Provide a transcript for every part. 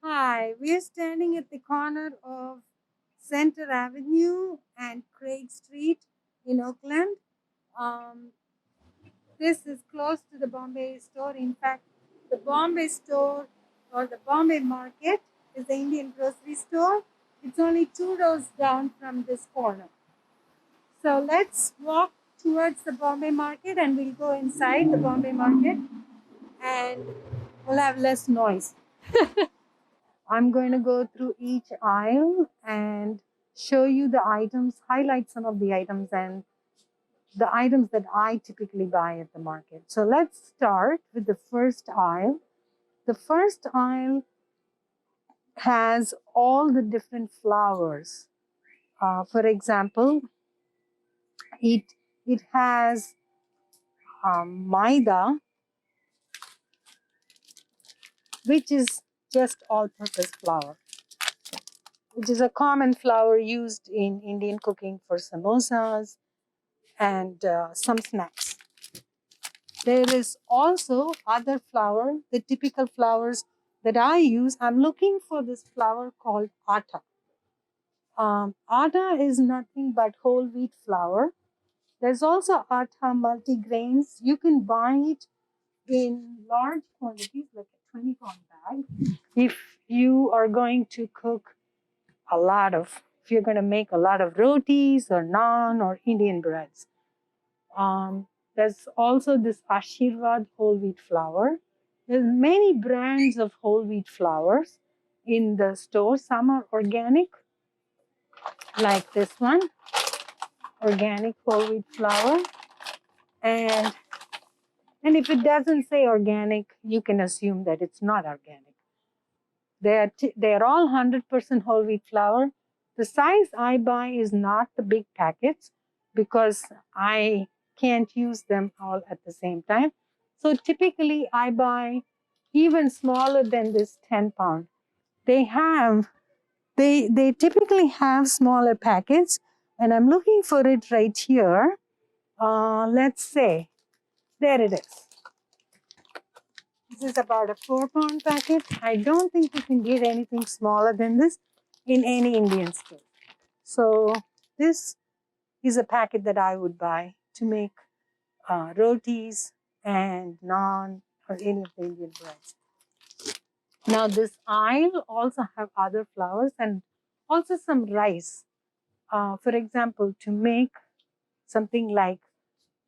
Hi, we are standing at the corner of Center Avenue and Craig Street in Oakland. Um, this is close to the Bombay store. In fact, the Bombay store or the Bombay market is the Indian grocery store. It's only 2 doors down from this corner. So let's walk towards the Bombay market and we'll go inside the Bombay market and we'll have less noise. I'm going to go through each aisle and show you the items, highlight some of the items and the items that I typically buy at the market. So let's start with the first aisle. The first aisle has all the different flowers. For example, it has maida, which is just all-purpose flour, which is a common flour used in Indian cooking for samosas and some snacks. There is also other flour, the typical flours that I use. I'm looking for this flour called atta. Atta is nothing but whole wheat flour. There's also atta multigrains. You can buy it in large quantities, like a 20-pound bag. If you are going to cook if you're going to make a lot of rotis or naan or Indian breads. There's also this Ashirvad whole wheat flour. There's many brands of whole wheat flours in the store. Some are organic, like this one, organic whole wheat flour. And if it doesn't say organic, you can assume that it's not organic. They're all 100% whole wheat flour. The size I buy is not the big packets because I can't use them all at the same time. So typically I buy even smaller than this 10-pound. They typically have smaller packets, and I'm looking for it right here. Let's say, there it is. This is about a 4-pound packet. I don't think you can get anything smaller than this in any Indian store. So this is a packet that I would buy to make rotis and naan or any of the Indian breads. Now this aisle also have other flours and also some rice. For example, to make something like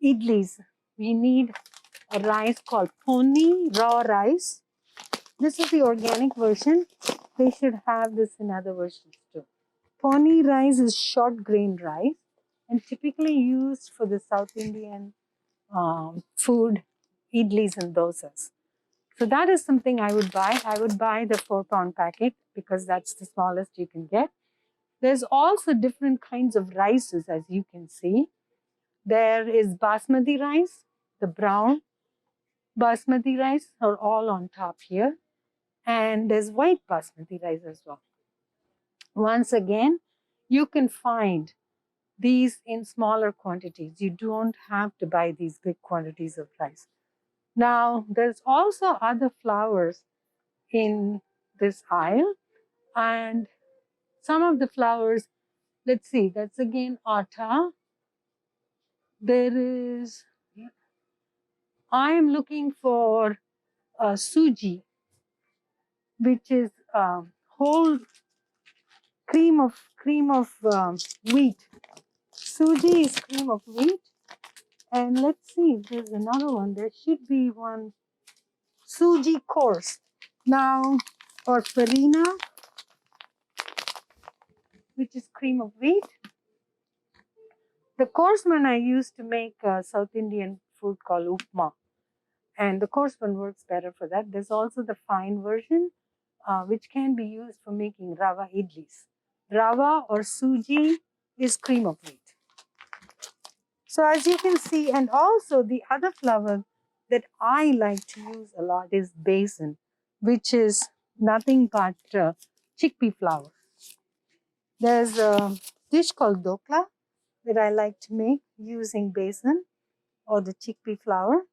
idlis, we need a rice called poni, raw rice. This is the organic version. They should have this in other versions too. Poni rice is short grain rice and typically used for the South Indian food, idlis and dosas. So that is something I would buy. I would buy the 4-pound packet because that's the smallest you can get. There's also different kinds of rices, as you can see. There is basmati rice, the brown basmati rice are all on top here. And there's white basmati rice as well. Once again, you can find these in smaller quantities. You don't have to buy these big quantities of rice. Now, there's also other flours in this aisle. And some of the flours, let's see, that's again atta. There is, I am looking for suji, which is whole cream of wheat. Suji is cream of wheat. And let's see if there's another one. There should be one. Suji coarse. Now, or farina, which is cream of wheat. The coarse one I use to make South Indian food called upma. And the coarse one works better for that. There's also the fine version, which can be used for making rava idlis. Rava or suji is cream of wheat. So as you can see, and also the other flour that I like to use a lot is besan, which is nothing but chickpea flour. There's a dish called dokla that I like to make using besan or the chickpea flour.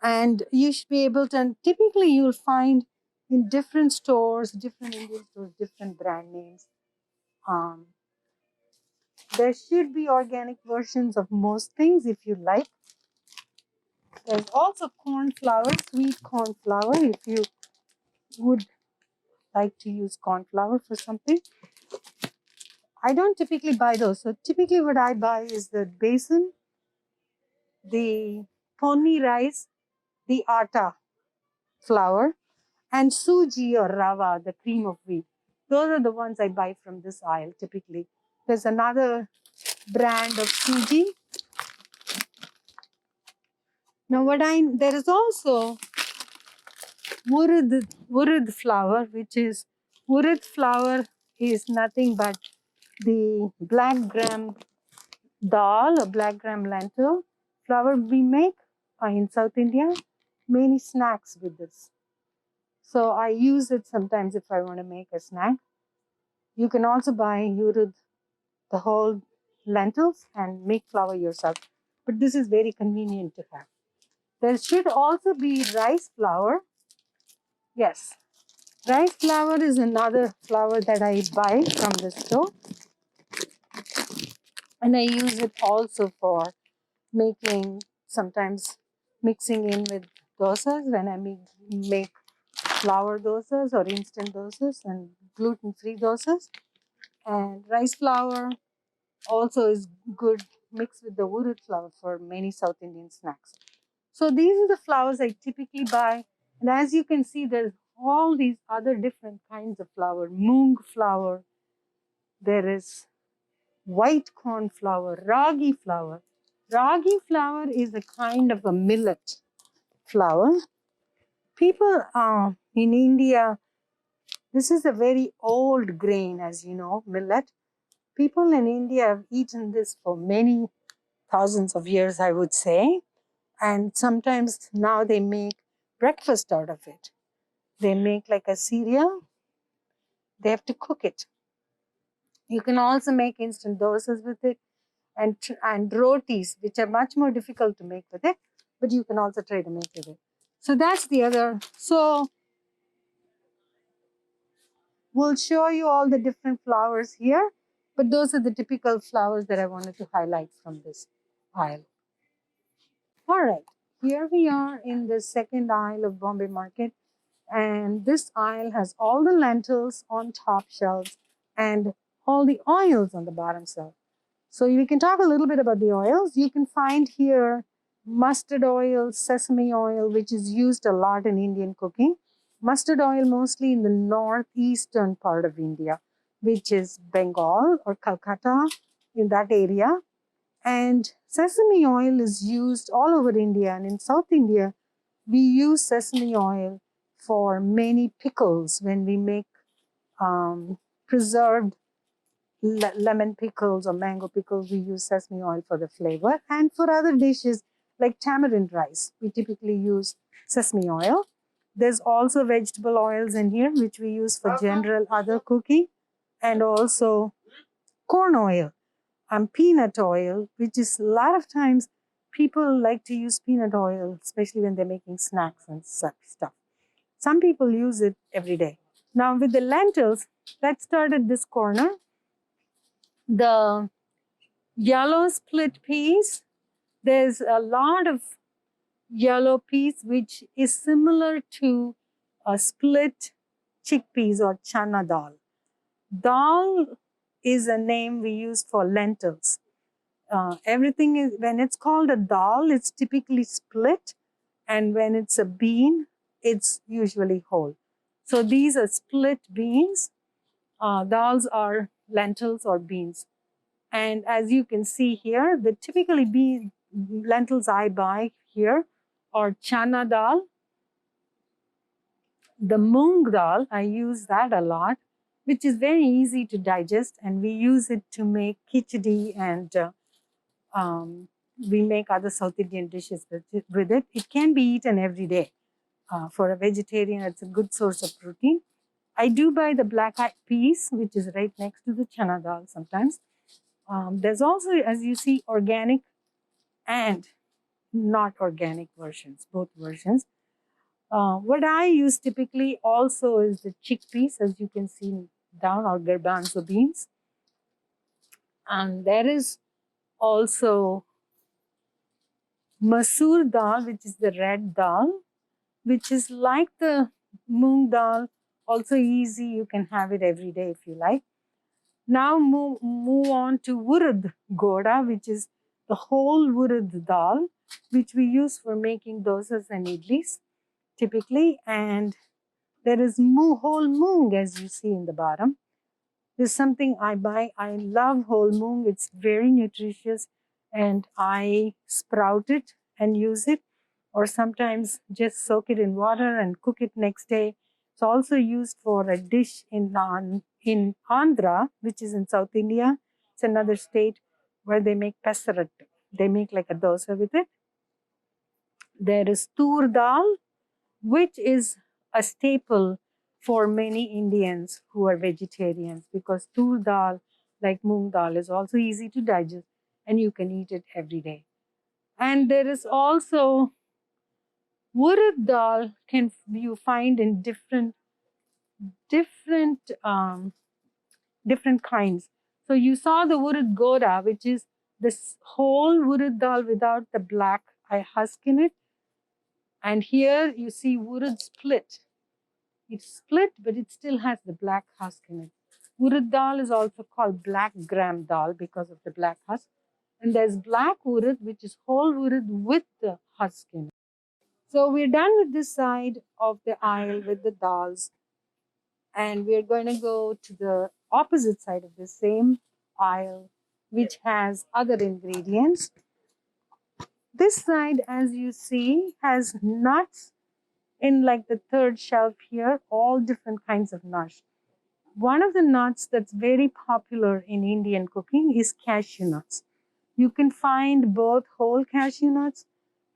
And you should be able to, and typically you'll find in different stores, different Indian stores, different brand names. Um, there should be organic versions of most things if you like. There's also corn flour, sweet corn flour, if you would like to use corn flour for something. I don't typically buy those. So typically what I buy is the besan, the ponni rice, the atta flour, and suji or rava, the cream of wheat. Those are the ones I buy from this aisle typically. There's another brand of suji. Now there is also urud flour, which is, urud flour is nothing but the black gram dal or black gram lentil flour. We make in South India many snacks with this. So I use it sometimes if I want to make a snack. You can also buy urud, the whole lentils, and make flour yourself. But this is very convenient to have. There should also be rice flour. Yes, rice flour is another flour that I buy from the store. And I use it also for making, sometimes mixing in with dosas when I make flour dosas or instant dosas and gluten-free dosas. And rice flour also is good mixed with the urud flour for many South Indian snacks. So these are the flours I typically buy. And as you can see, there's all these other different kinds of flour. Moong flour, there is white corn flour, ragi flour. Ragi flour is a kind of a millet flour. People in India, this is a very old grain, as you know, millet. People in India have eaten this for many thousands of years, I would say. And sometimes now they make breakfast out of it. They make like a cereal. They have to cook it. You can also make instant dosas with it, and rotis, which are much more difficult to make with it, but you can also try to make with it. So that's the other. So we'll show you all the different flours here, but those are the typical flours that I wanted to highlight from this aisle. All right, here we are in the second aisle of Bombay Market, and this aisle has all the lentils on top shelves and all the oils on the bottom shelf. So we can talk a little bit about the oils. You can find here mustard oil, sesame oil, which is used a lot in Indian cooking. Mustard oil mostly in the northeastern part of India, which is Bengal or Calcutta, in that area. And sesame oil is used all over India. And in South India, we use sesame oil for many pickles when we make preserved lemon pickles or mango pickles. We use sesame oil for the flavor. And for other dishes like tamarind rice, we typically use sesame oil. There's also vegetable oils in here, which we use for general other cooking, and also corn oil and peanut oil, which is a lot of times people like to use peanut oil, especially when they're making snacks and such stuff. Some people use it every day. Now with the lentils, let's start at this corner. The yellow split peas, there's a lot of yellow peas which is similar to a split chickpeas or chana dal. Dal is a name we use for lentils. Everything is, when it's called a dal, it's typically split, and when it's a bean, it's usually whole. So these are split beans. Dals are lentils or beans. And as you can see here, the typically lentils I buy here are chana dal. The moong dal, I use that a lot, which is very easy to digest, and we use it to make khichdi, and we make other South Indian dishes with it. It can be eaten every day. For a vegetarian, it's a good source of protein. I do buy the black-eyed peas, which is right next to the chana dal sometimes. There's also, as you see, organic and not organic versions, both versions. What I use typically also is the chickpeas, as you can see down, or garbanzo beans. And there is also masoor dal, which is the red dal, which is like the moong dal, also easy. You can have it every day if you like. Now move on to urad goda, which is the whole urad dal, which we use for making dosas and idlis typically. And there is whole moong, as you see in the bottom. This is something I buy. I love whole moong. It's very nutritious, and I sprout it and use it, or sometimes just soak it in water and cook it next day. It's also used for a dish in Andhra, which is in South India. It's another state where they make pesarattu. They make like a dosa with it. There is tur dal, which is a staple for many Indians who are vegetarians, because tur dal, like moong dal, is also easy to digest and you can eat it every day. And there is also urad dal, can you find in different kinds. So you saw the urad goda, which is this whole urad dal without the black husk in it. And here you see urad split. It's split, but it still has the black husk in it. Urad dal is also called black gram dal because of the black husk. And there's black urad, which is whole urad with the husk in it. So we're done with this side of the aisle with the dals. And we're going to go to the opposite side of the same aisle, which has other ingredients. This side, as you see, has nuts in like the third shelf here, all different kinds of nuts. One of the nuts that's very popular in Indian cooking is cashew nuts. You can find both whole cashew nuts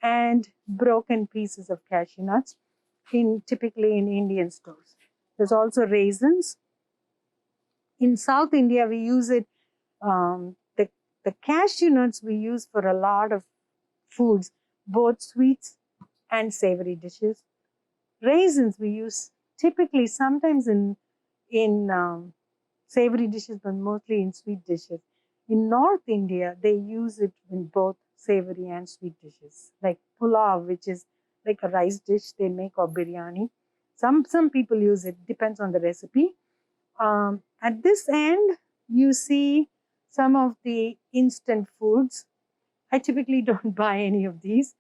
and broken pieces of cashew nuts typically in Indian stores. There's also raisins. In South India, we use it, the cashew nuts we use for a lot of foods, both sweets and savory dishes. Raisins we use typically sometimes in savory dishes, but mostly in sweet dishes. In North India, they use it in both savory and sweet dishes, like pulao, which is like a rice dish they make, or biryani. Some people use it, depends on the recipe. At this end, you see some of the instant foods. I typically don't buy any of these.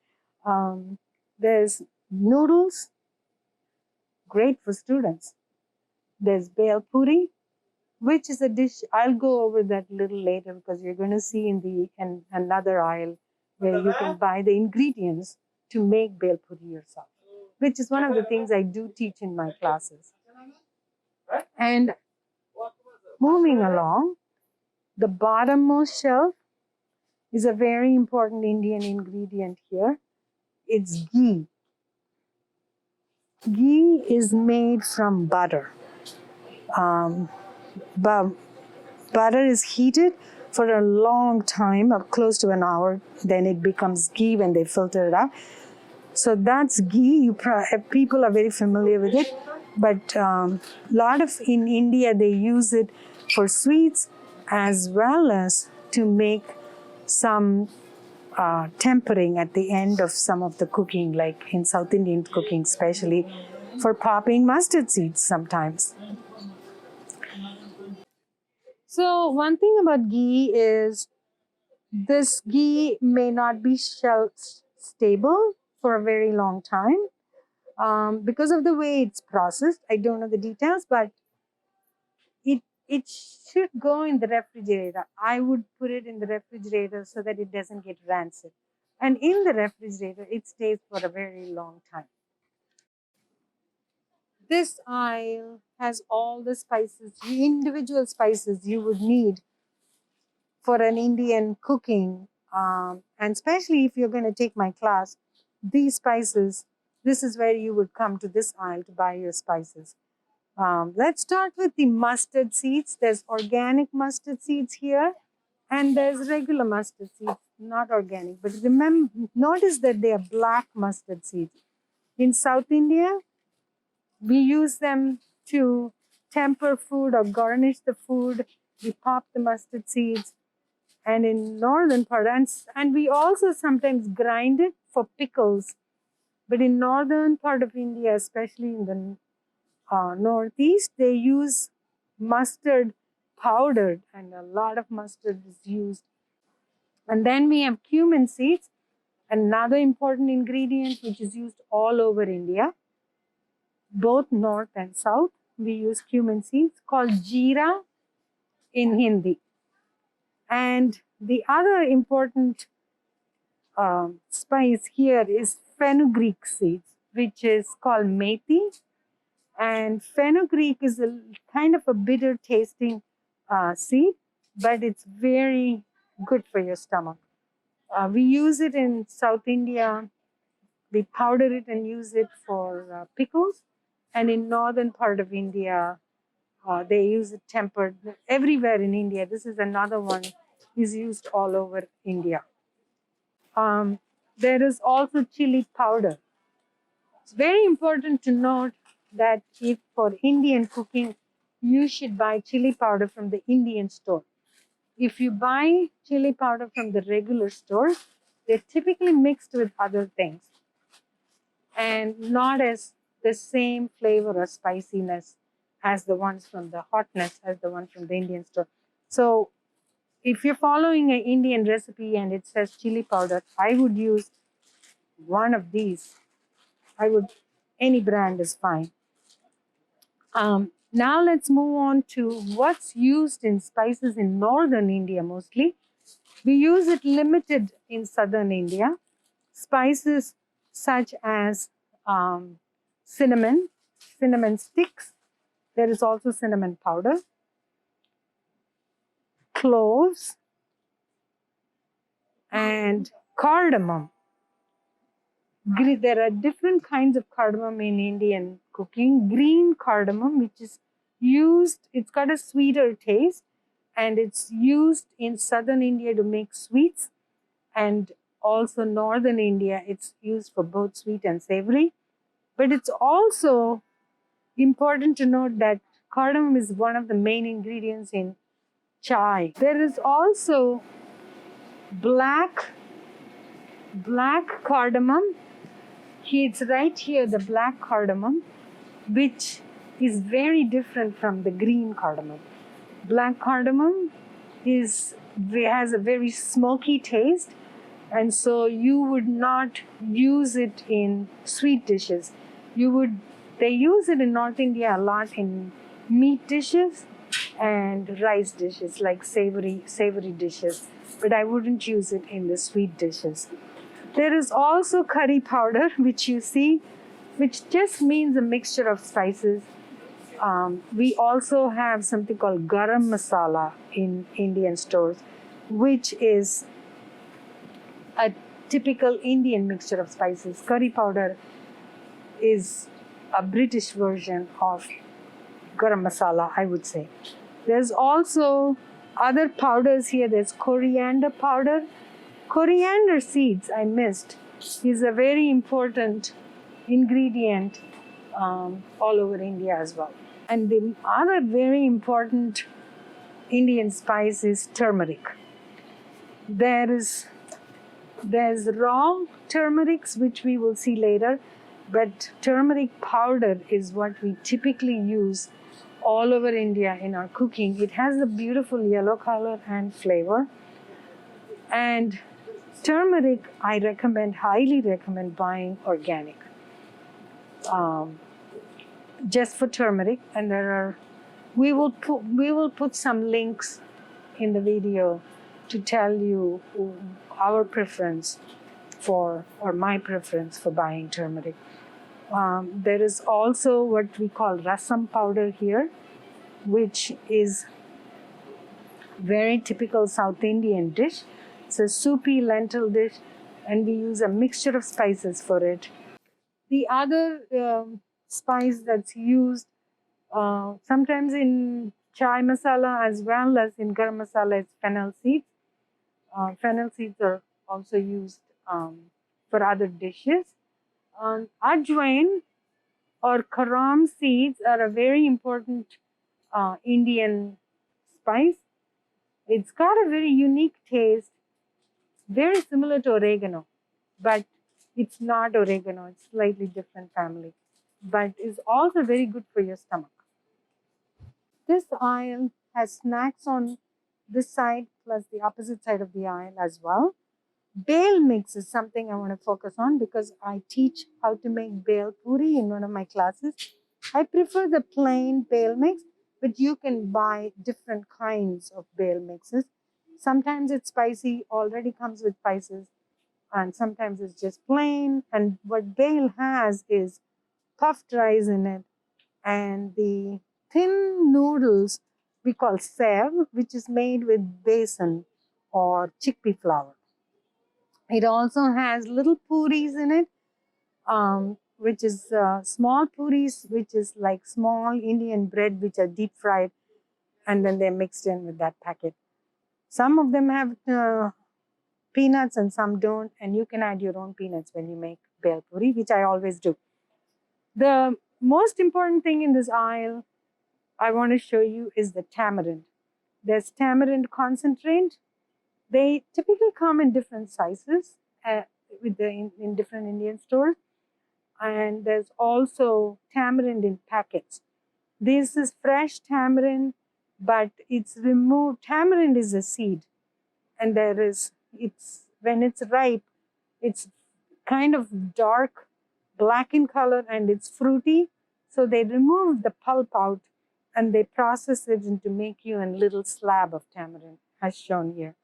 There's noodles, great for students. There's bel puri, which is a dish. I'll go over that a little later because you're going to see in another aisle where you can buy the ingredients to make bel puri yourself, which is one of the things I do teach in my classes. And moving along, the bottommost shelf is a very important Indian ingredient here. It's ghee. Ghee is made from butter. Butter is heated for a long time, close to an hour. Then it becomes ghee when they filter it out. So that's ghee. People are very familiar with it. But lot of in India, they use it for sweets as well as to make some tempering at the end of some of the cooking, like in South Indian cooking, especially for popping mustard seeds sometimes. So one thing about ghee is this ghee may not be shelf stable for a very long time because of the way it's processed. I don't know the details, but it should go in the refrigerator. I would put it in the refrigerator so that it doesn't get rancid. And in the refrigerator, it stays for a very long time. This aisle has all the spices, the individual spices you would need for an Indian cooking. And especially if you're going to take my class, these spices, this is where you would come to this aisle to buy your spices. Let's start with the mustard seeds. There's organic mustard seeds here, and there's regular mustard seeds, not organic. But remember, notice that they are black mustard seeds. In South India, we use them to temper food or garnish the food. We pop the mustard seeds. And in northern part, and we also sometimes grind it for pickles. But in northern part of India, especially in the northeast, they use mustard powdered, and a lot of mustard is used. And then we have cumin seeds, another important ingredient which is used all over India, both north and south. We use cumin seeds called jeera in Hindi. And the other important spice here is fenugreek seeds, which is called methi. And fenugreek is a kind of a bitter tasting seed, but it's very good for your stomach. We use it in South India. We powder it and use it for pickles. And in northern part of India, they use it tempered. Everywhere in India, this is another one, is used all over India. There is also chili powder. It's very important to note that if for Indian cooking, you should buy chili powder from the Indian store. If you buy chili powder from the regular store, they're typically mixed with other things and not as the same flavor or spiciness as the ones from the hotness as the one from the Indian store. So if you're following an Indian recipe and it says chili powder, I would use one of these. Any brand is fine. Now let's move on to what's used in spices in northern India mostly. We use it limited in southern India. Spices such as cinnamon sticks. There is also cinnamon powder, cloves, and cardamom. There are different kinds of cardamom in Indian cooking. Green cardamom, which is used, it's got a sweeter taste, and it's used in southern India to make sweets, and also northern India, it's used for both sweet and savory. But it's also important to note that cardamom is one of the main ingredients in chai. There is also black cardamom. It's right here, the black cardamom, which is very different from the green cardamom. Black cardamom has a very smoky taste, and so you would not use it in sweet dishes. They use it in North India a lot in meat dishes and rice dishes, like savory dishes, but I wouldn't use it in the sweet dishes. There is also curry powder, which you see, which just means a mixture of spices. We also have something called garam masala in Indian stores, which is a typical Indian mixture of spices. Curry powder is a British version of garam masala, I would say. There's also other powders here. There's coriander powder. Coriander seeds, I missed, is a very important ingredient all over India as well. And the other very important Indian spice is turmeric. There's raw turmerics, which we will see later, but turmeric powder is what we typically use all over India in our cooking. It has a beautiful yellow color and flavor. And turmeric, I highly recommend buying organic. Just for turmeric, and we will put some links in the video to tell you our preference or my preference for buying turmeric. There is also what we call rasam powder here, which is very typical South Indian dish. It's a soupy lentil dish, and we use a mixture of spices for it. The other spice that's used sometimes in chai masala as well as in garam masala is fennel seeds. Fennel seeds are also used for other dishes. Ajwain or karam seeds are a very important Indian spice. It's got a very unique taste, very similar to oregano, but it's not oregano. It's slightly different family, but is also very good for your stomach. This aisle has snacks on this side plus the opposite side of the aisle as well. Bale mix is something I want to focus on because I teach how to make bale puri in one of my classes. I prefer the plain bale mix, but you can buy different kinds of bale mixes. Sometimes it's spicy, already comes with spices, and sometimes it's just plain. And what bale has is puffed rice in it and the thin noodles we call sev, which is made with besan or chickpea flour. It also has little puris in it, which is small puris, which is like small Indian bread, which are deep fried, and then they're mixed in with that packet. Some of them have peanuts and some don't, and you can add your own peanuts when you make bel puri, which I always do. The most important thing in this aisle I want to show you is the tamarind. There's tamarind concentrate. They typically come in different sizes in different Indian stores. And there's also tamarind in packets. This is fresh tamarind, but it's removed. Tamarind is a seed, and when it's ripe, it's kind of dark black in color and it's fruity. So they remove the pulp out and they process it into make you a little slab of tamarind, as shown here.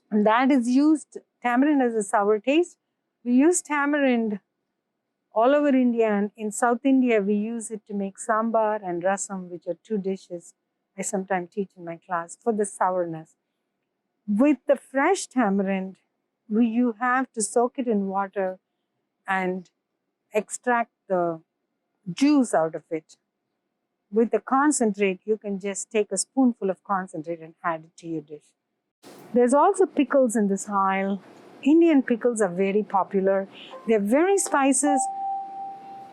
And that is used, tamarind has a sour taste. We use tamarind all over India, and in South India, we use it to make sambar and rasam, which are two dishes I sometimes teach in my class for the sourness. With the fresh tamarind, you have to soak it in water and extract the juice out of it. With the concentrate, you can just take a spoonful of concentrate and add it to your dish. There's also pickles in this aisle. Indian pickles are very popular. They're very spices.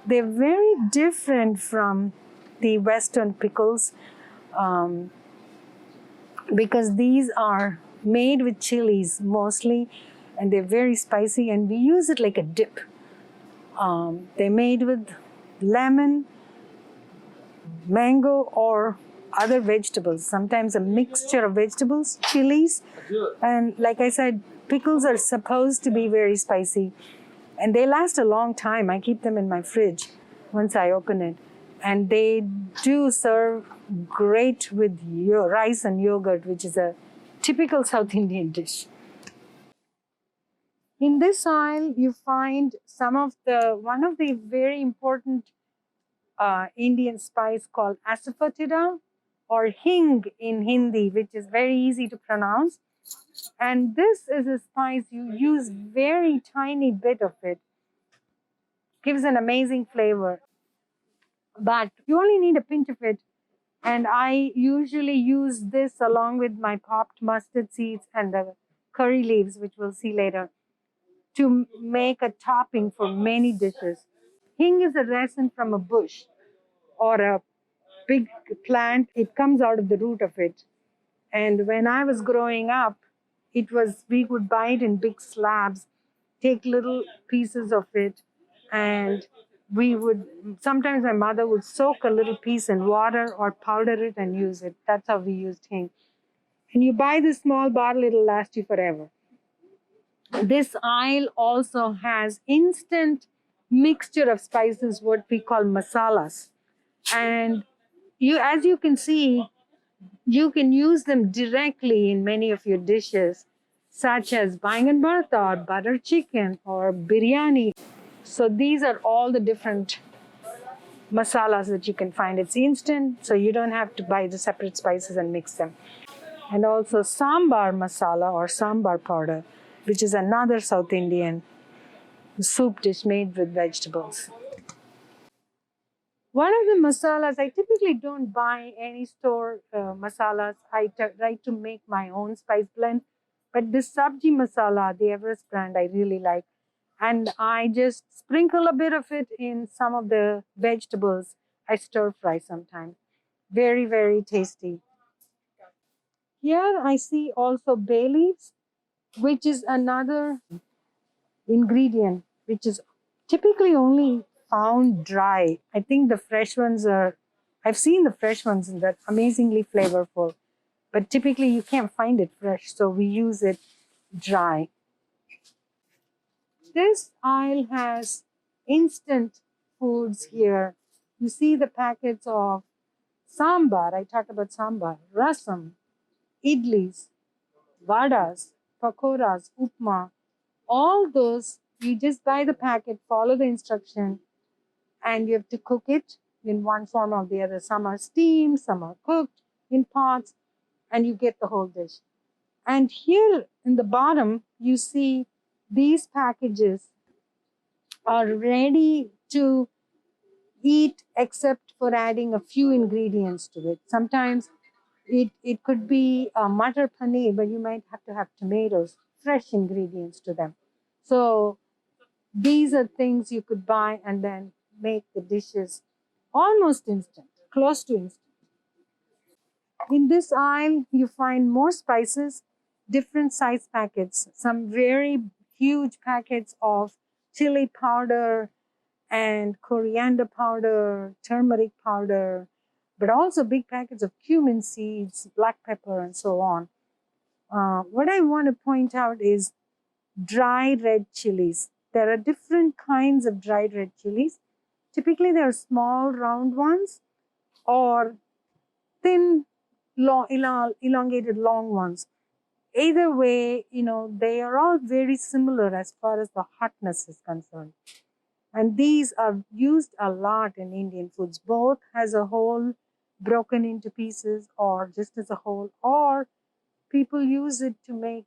They're very different from the Western pickles because these are made with chilies mostly, and they're very spicy, and we use it like a dip. They're made with lemon, mango, or other vegetables, sometimes a mixture of vegetables, chilies. And like I said, pickles are supposed to be very spicy, and they last a long time. I keep them in my fridge once I open it. And they do serve great with rice and yogurt, which is a typical South Indian dish. In this aisle, you find one of the very important Indian spice called asafoetida or hing in Hindi, which is very easy to pronounce. And this is a spice, you use very tiny bit of it, gives an amazing flavor. But you only need a pinch of it. And I usually use this along with my popped mustard seeds and the curry leaves, which we'll see later, to make a topping for many dishes. Hing is a resin from a bush or a big plant. It comes out of the root of it. And when I was growing up, we would buy it in big slabs, take little pieces of it, and sometimes my mother would soak a little piece in water or powder it and use it. That's how we used hing. And you buy this small bottle, it'll last you forever. This aisle also has instant mixture of spices, what we call masalas. And as you can see, you can use them directly in many of your dishes, such as bangan bharta or butter chicken or biryani. So these are all the different masalas that you can find. It's instant, so you don't have to buy the separate spices and mix them. And also sambar masala or sambar powder, which is another South Indian soup dish made with vegetables. One of the masalas, I typically don't buy any store masalas. I try to make my own spice blend. But this Sabji masala, the Everest brand, I really like. And I just sprinkle a bit of it in some of the vegetables. I stir fry sometimes. Very, very tasty. Here I see also bay leaves, which is another ingredient, which is typically only found dry. I think the fresh ones are, I've seen the fresh ones and they're amazingly flavorful, but typically you can't find it fresh, so we use it dry. This aisle has instant foods here. You see the packets of sambar. I talked about sambar, rasam, idlis, vadas, pakoras, upma. All those, you just buy the packet, follow the instruction, and you have to cook it in one form or the other. Some are steamed, some are cooked in pots, and you get the whole dish. And here in the bottom, you see these packages are ready to eat except for adding a few ingredients to it. Sometimes it could be a matar paneer, but you might have to have tomatoes, fresh ingredients to them. So these are things you could buy and then make the dishes almost instant, close to instant. In this aisle, you find more spices, different size packets, some very huge packets of chili powder and coriander powder, turmeric powder, but also big packets of cumin seeds, black pepper, and so on. What I want to point out is dry red chilies. There are different kinds of dried red chilies. Typically, they are small, round ones or thin, elongated, long ones. Either way, they are all very similar as far as the hotness is concerned. And these are used a lot in Indian foods, both as a whole, broken into pieces, or just as a whole, or people use it to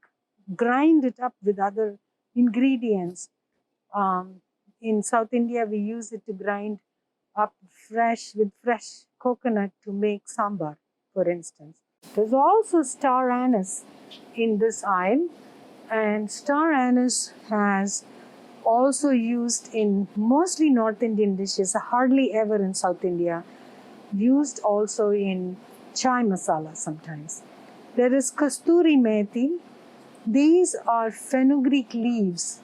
grind it up with other ingredients. In South India, we use it to grind up with fresh coconut to make sambar, for instance. There's also star anise in this aisle, and star anise has also used in mostly North Indian dishes, hardly ever in South India, used also in chai masala sometimes. There is kasturi methi. These are fenugreek leaves,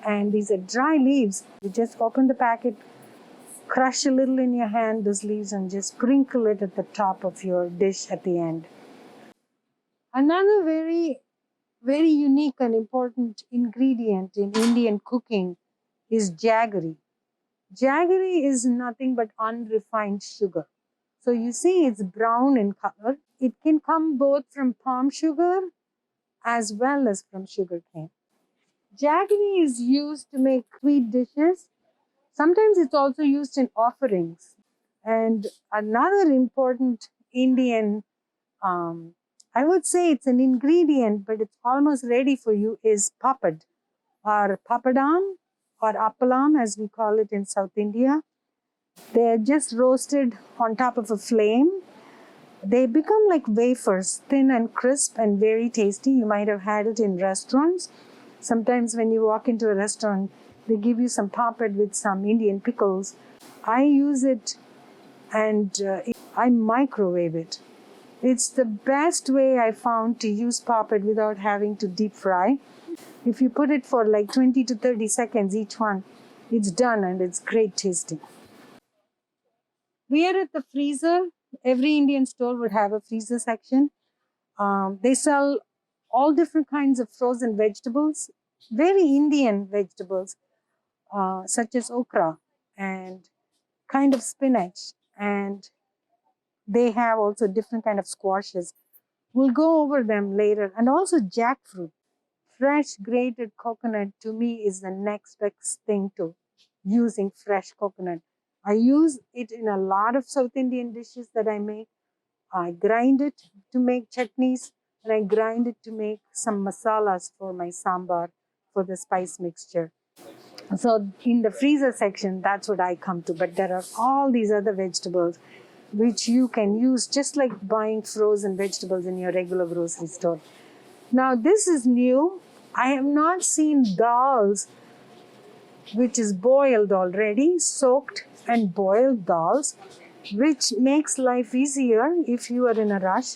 and these are dry leaves. You just open the packet, crush a little in your hand, those leaves, and just sprinkle it at the top of your dish at the end. Another very, very unique and important ingredient in Indian cooking is jaggery. Jaggery is nothing but unrefined sugar. So you see it's brown in color. It can come both from palm sugar as well as from sugar cane. Jaggery is used to make sweet dishes. Sometimes it's also used in offerings. And another important Indian, I would say it's an ingredient, but it's almost ready for you, is papad or papadam or appalam as we call it in South India. They're just roasted on top of a flame. They become like wafers, thin and crisp and very tasty. You might have had it in restaurants. Sometimes when you walk into a restaurant, they give you some papad with some Indian pickles. I use it and I microwave it. It's the best way I found to use papad without having to deep fry. If you put it for like 20 to 30 seconds each one, it's done and it's great tasting. We are at the freezer. Every Indian store would have a freezer section. They sell all different kinds of frozen vegetables, very Indian vegetables, such as okra and kind of spinach. And they have also different kind of squashes. We'll go over them later. And also jackfruit. Fresh grated coconut to me is the next best thing to using fresh coconut. I use it in a lot of South Indian dishes that I make. I grind it to make chutneys, and I grind it to make some masalas for my sambar, for the spice mixture. So in the freezer section, that's what I come to. But there are all these other vegetables which you can use just like buying frozen vegetables in your regular grocery store. Now this is new. I have not seen dals which is boiled already, soaked and boiled dals, which makes life easier if you are in a rush.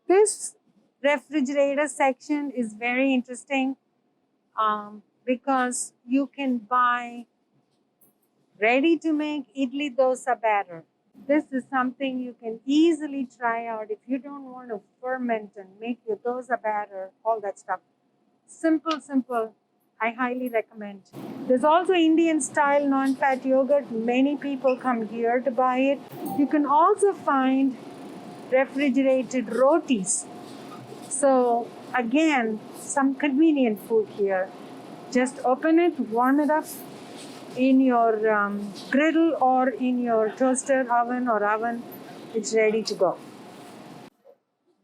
This refrigerator section is very interesting because you can buy ready to make idli dosa batter. This is something you can easily try out if you don't want to ferment and make your dosa batter, all that stuff. Simple, simple. I highly recommend. There's also Indian style non-fat yogurt. Many people come here to buy it. You can also find refrigerated rotis. So again, some convenient food here. Just open it, warm it up in your griddle or in your toaster oven. It's ready to go.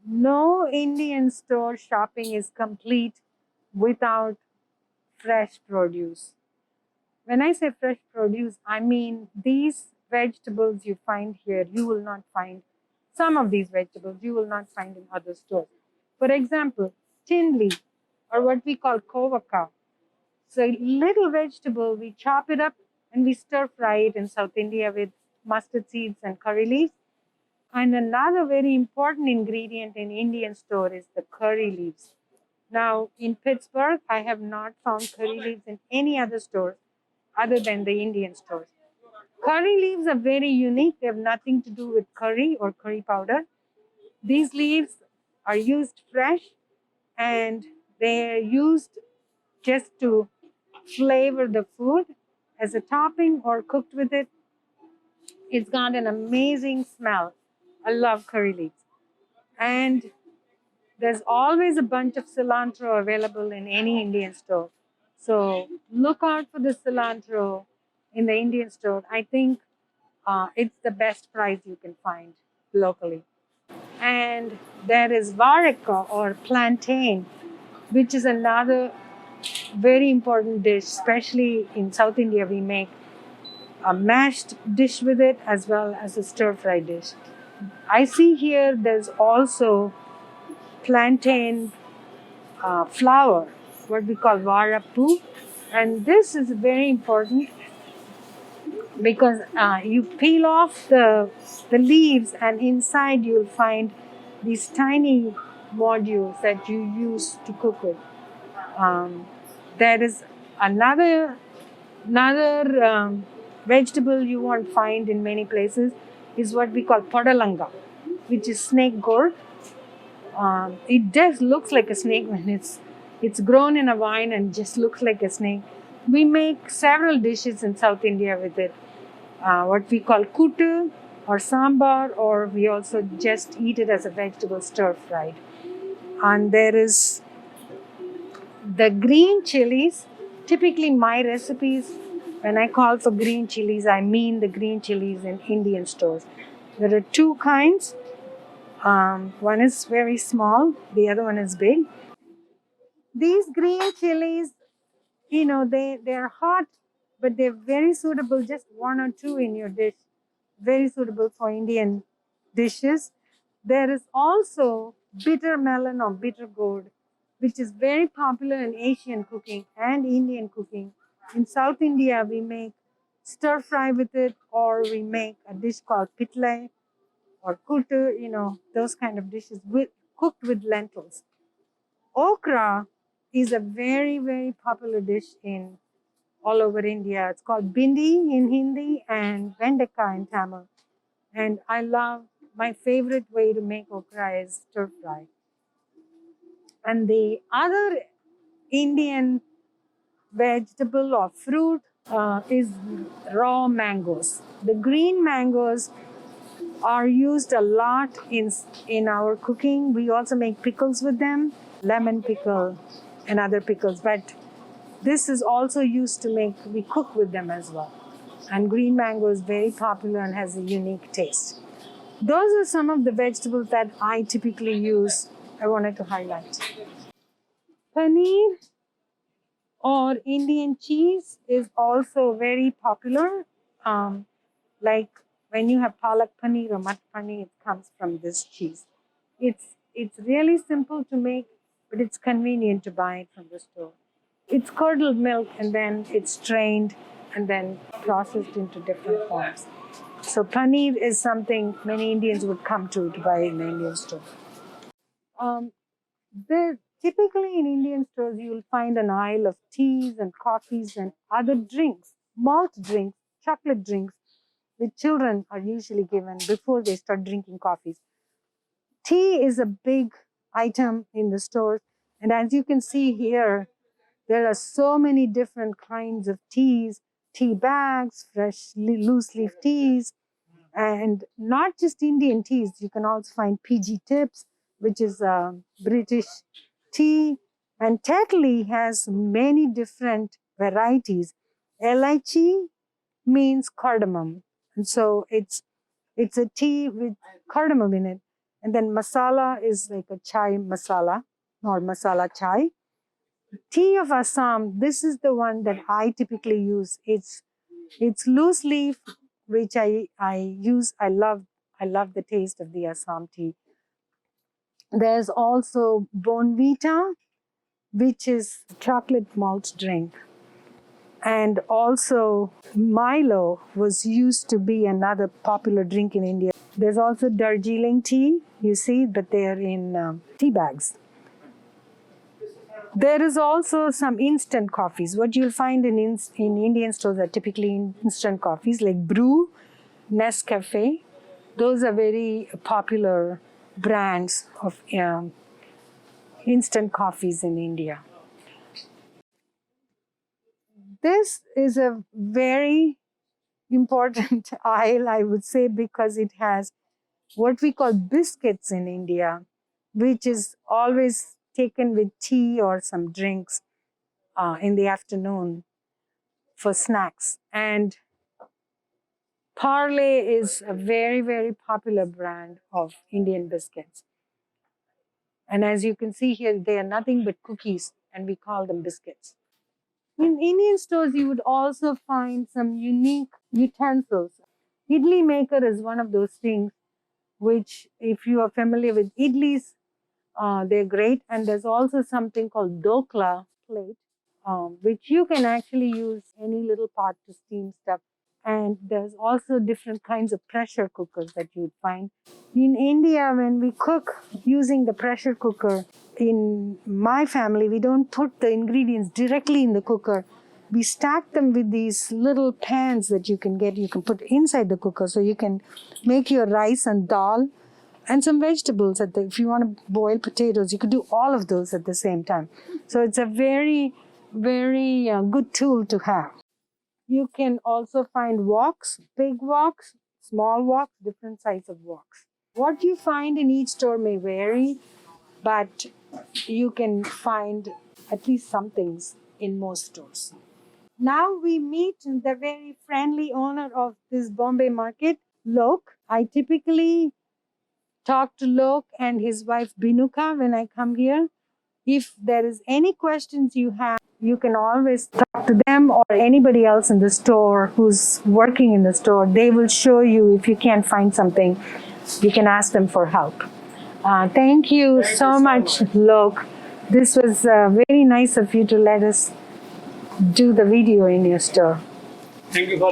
No Indian store shopping is complete without fresh produce. When I say fresh produce, I mean these vegetables you find here, you will not find. Some of these vegetables you will not find in other stores. For example, chinli, or what we call kovaka. So little vegetable, we chop it up and we stir fry it in South India with mustard seeds and curry leaves. And another very important ingredient in Indian store is the curry leaves. Now in Pittsburgh, I have not found curry leaves in any other store other than the Indian stores. Curry leaves are very unique. They have nothing to do with curry or curry powder. These leaves are used fresh and they're used just to flavor the food as a topping or cooked with it. It's got an amazing smell. I love curry leaves. And there's always a bunch of cilantro available in any Indian store. So look out for the cilantro in the Indian store. I think it's the best price you can find locally. And there is varika or plantain, which is another very important dish, especially in South India. We make a mashed dish with it as well as a stir-fry dish. I see here there's also plantain flour, what we call varapu, and this is very important because you peel off the leaves and inside you'll find these tiny modules that you use to cook with. There is another vegetable you won't find in many places is what we call podalanga, which is snake gourd. It just looks like a snake when it's grown in a vine and just looks like a snake. We make several dishes in South India with it. What we call kuttu or sambar, or we also just eat it as a vegetable stir fried. And there is the green chilies. Typically my recipes, when I call for green chilies, I mean the green chilies in Indian stores. There are two kinds. One is very small, the other one is big. These green chilies, they're hot, but they're very suitable, just one or two in your dish. Very suitable for Indian dishes. There is also bitter melon or bitter gourd, which is very popular in Asian cooking and Indian cooking. In South India, we make stir fry with it, or we make a dish called pitle or kuttu, those kind of dishes cooked with lentils. Okra is a very, very popular dish in all over India. It's called bindi in Hindi and vendaka in Tamil. And I love, my favorite way to make okra is stir fry. And the other Indian vegetable or fruit is raw mangoes. The green mangoes are used a lot in our cooking. We also make pickles with them, lemon pickle and other pickles. But this is also used to we cook with them as well. And green mango is very popular and has a unique taste. Those are some of the vegetables that I typically use. I wanted to highlight. Paneer or Indian cheese is also very popular. Like when you have palak paneer or mat paneer, it comes from this cheese. It's really simple to make, but it's convenient to buy it from the store. it's curdled milk and then it's strained and then processed into different forms. So paneer is something many Indians would come to buy in the Indian store. Typically in Indian stores, you will find an aisle of teas and coffees and other drinks, malt drinks, chocolate drinks, which children are usually given before they start drinking coffees. Tea is a big item in the stores. And as you can see here, there are so many different kinds of teas, tea bags, fresh loose leaf teas, and not just Indian teas. You can also find PG Tips, which is a British tea. And Tetley has many different varieties. Elaichi means cardamom. And so it's a tea with cardamom in it. And then masala is like a chai masala or masala chai. Tea of Assam, this is the one that I typically use. It's loose leaf, which I use. I love the taste of the Assam tea. There's also Bonvita, which is chocolate malt drink. And also Milo was used to be another popular drink in India. There's also Darjeeling tea, you see, but they're in tea bags. There is also some instant coffees. What you'll find in Indian stores are typically instant coffees like Brew, Nescafe. Those are very popular brands of instant coffees in India. This is a very important aisle, I would say, because it has what we call biscuits in India, which is always taken with tea or some drinks in the afternoon for snacks. And Parle is a very, very popular brand of Indian biscuits. And as you can see here, they are nothing but cookies, and we call them biscuits. In Indian stores, you would also find some unique utensils. Idli maker is one of those things which, if you are familiar with idlis, they're great. And there's also something called dokla plate, which you can actually use any little pot to steam stuff. And there's also different kinds of pressure cookers that you'd find. In India, when we cook using the pressure cooker, in my family, we don't put the ingredients directly in the cooker. We stack them with these little pans that you can get. You can put inside the cooker, so you can make your rice and dal and some vegetables. If you want to boil potatoes, you could do all of those at the same time. So it's a very, very good tool to have. You can also find woks, big woks, small woks, different size of woks. What you find in each store may vary, but you can find at least some things in most stores. Now we meet the very friendly owner of this Bombay market, Lok. I typically talk to Lok and his wife Binuka when I come here. If there is any questions you have, you can always talk to them or anybody else in the store who's working in the store. They will show you. If you can't find something, you can ask them for help. Thank you so much, Lok. This was very nice of you to let us do the video in your store. Thank you for